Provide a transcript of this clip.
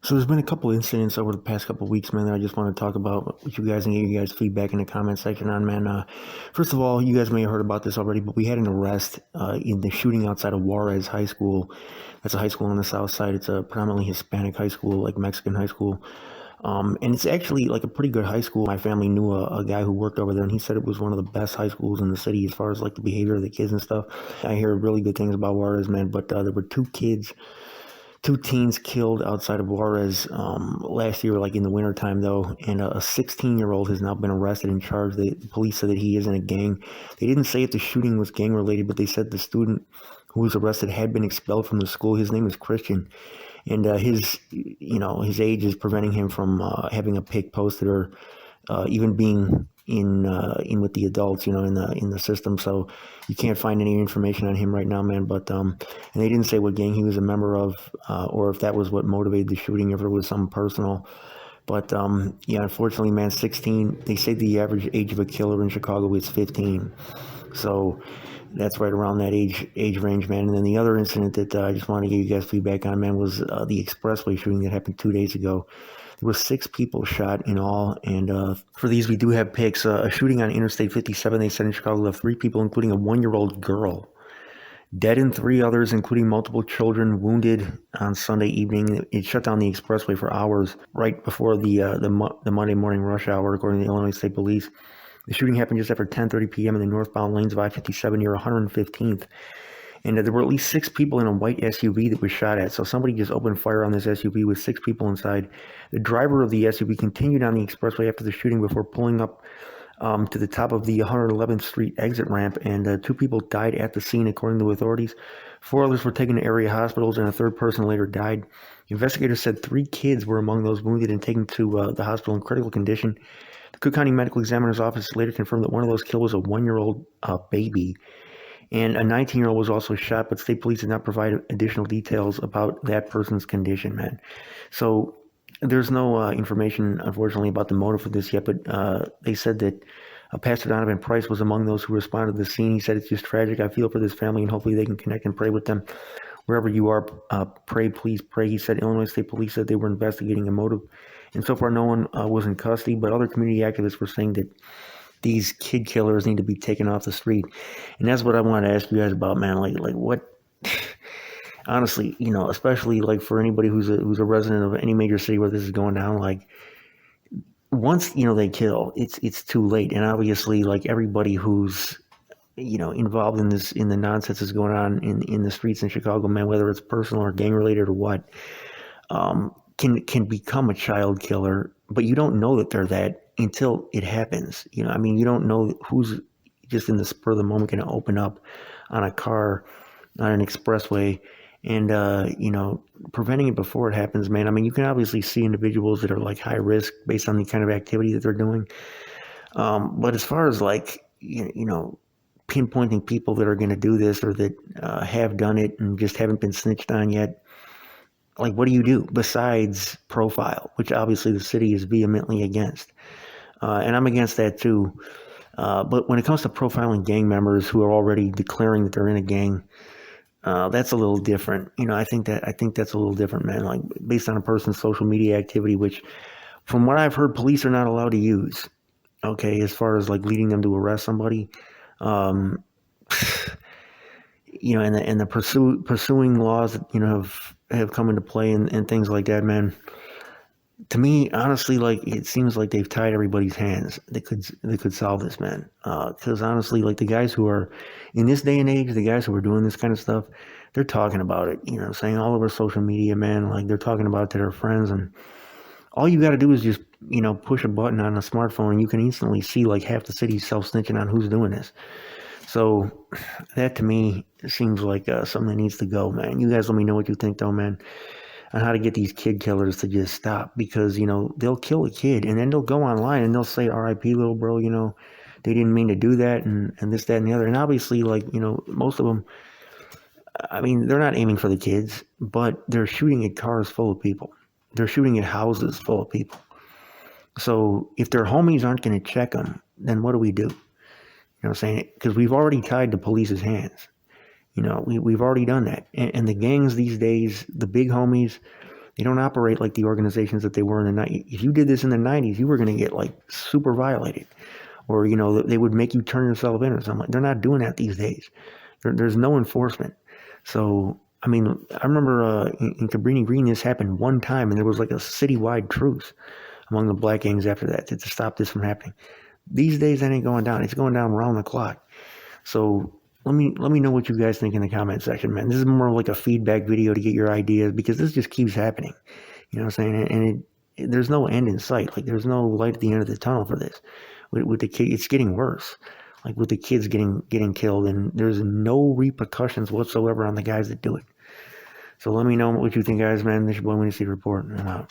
So there's been a couple incidents over the past couple of weeks, man, that I just want to talk about with you guys and get you guys feedback in the comment section on, man. First of all, you guys may have heard about this already, but we had an arrest in the shooting outside of Juarez High School. That's a high school on the south side. It's a predominantly Hispanic high school, like Mexican high school. And it's actually like a pretty good high school. My family knew a guy who worked over there, and he said it was one of the best high schools in the city as far as like the behavior of the kids and stuff. I hear really good things about Juarez, man, but there were two teens killed outside of Juarez last year, like in the wintertime, though. And a 16-year-old has now been arrested and charged. The police said that he is in a gang. They didn't say if the shooting was gang-related, but they said the student who was arrested had been expelled from the school. His name is Christian. And his age is preventing him from having a pic posted or even being in with the adults, in the system. So you can't find any information on him right now, man. But and they didn't say what gang he was a member of, or if that was what motivated the shooting, if it was something personal. But yeah, unfortunately, man, 16. They say the average age of a killer in Chicago is 15. So that's right around that age range, man. And then the other incident that I just want to give you guys feedback on, man, was the expressway shooting that happened 2 days ago. There were 6 people shot in all, and for these we do have pics. A shooting on Interstate 57, they said in Chicago, left 3 people, including a 1-year-old girl, dead, and 3 others, including multiple children, wounded on Sunday evening. It shut down the expressway for hours right before the Monday morning rush hour, according to the Illinois State Police. The shooting happened just after 10:30 p.m. in the northbound lanes of I-57 near 115th. And there were at least 6 people in a white SUV that was shot at. So somebody just opened fire on this SUV with 6 people inside. The driver of the SUV continued on the expressway after the shooting before pulling up to the top of the 111th Street exit ramp. And 2 people died at the scene, according to authorities. 4 others were taken to area hospitals, and a 3rd person later died. Investigators said 3 kids were among those wounded and taken to the hospital in critical condition. The Cook County Medical Examiner's Office later confirmed that one of those killed was a 1-year-old baby. And a 19-year-old was also shot, but state police did not provide additional details about that person's condition, man. So there's no information, unfortunately, about the motive for this yet, but they said that Pastor Donovan Price was among those who responded to the scene. He said, "It's just tragic. I feel for this family, and hopefully they can connect and pray with them. Wherever you are, pray, please pray." He said Illinois State Police said they were investigating a motive, and so far no one was in custody, but other community activists were saying that these kid killers need to be taken off the street. And that's what I want to ask you guys about, man. Like what, honestly, especially like for anybody who's a resident of any major city where this is going down, like once, they kill, it's too late. And obviously, like everybody who's, involved in this, in the nonsense that's going on in the streets in Chicago, man, whether it's personal or gang related or what, can become a child killer, but you don't know that they're that until it happens. You don't know who's just in the spur of the moment going to open up on a car on an expressway and, preventing it before it happens, man. You can obviously see individuals that are like high risk based on the kind of activity that they're doing. But as far as like, pinpointing people that are going to do this or that have done it and just haven't been snitched on yet, like, what do you do besides profile, which obviously the city is vehemently against? And I'm against that too. But when it comes to profiling gang members who are already declaring that they're in a gang, that's a little different. I think that's a little different, man. Like based on a person's social media activity, which from what I've heard, police are not allowed to use. Okay, as far as like leading them to arrest somebody, and the pursuing laws that, have come into play and things like that, man. To me, honestly, like it seems like they've tied everybody's hands. They could solve this, man. Because honestly, like the guys who are in this day and age, the guys who are doing this kind of stuff, they're talking about it. Saying all over social media, man. Like they're talking about it to their friends, and all you got to do is just push a button on a smartphone, and you can instantly see like half the city self-snitching on who's doing this. So that to me seems like something that needs to go, man. You guys let me know what you think, though, man, on how to get these kid killers to just stop, because, they'll kill a kid and then they'll go online and they'll say, "R.I.P. little bro, they didn't mean to do that," and this, that, and the other. And obviously, like, most of them, they're not aiming for the kids, but they're shooting at cars full of people. They're shooting at houses full of people. So if their homies aren't going to check them, then what do we do? I'm saying? Because we've already tied the police's hands. We've already done that. And the gangs these days, the big homies, They don't operate like the organizations that they were in the 90s. If you did this in the 90s, you were going to get like super violated, or they would make you turn yourself in or something. They're not doing that these days. There's no enforcement. So I mean, I remember in Cabrini Green, this happened one time, and there was like a citywide truce among the black gangs after that to stop this from happening. These days, that ain't going down. It's going down round the clock. So let me know what you guys think in the comment section, man. This is more like a feedback video to get your ideas, because this just keeps happening. You know what I'm saying? And there's no end in sight. Like, there's no light at the end of the tunnel for this. With the kid, it's getting worse. Like with the kids getting killed, and there's no repercussions whatsoever on the guys that do it. So let me know what you think, guys, man. This is your boy Winnie C Report, and I'm out.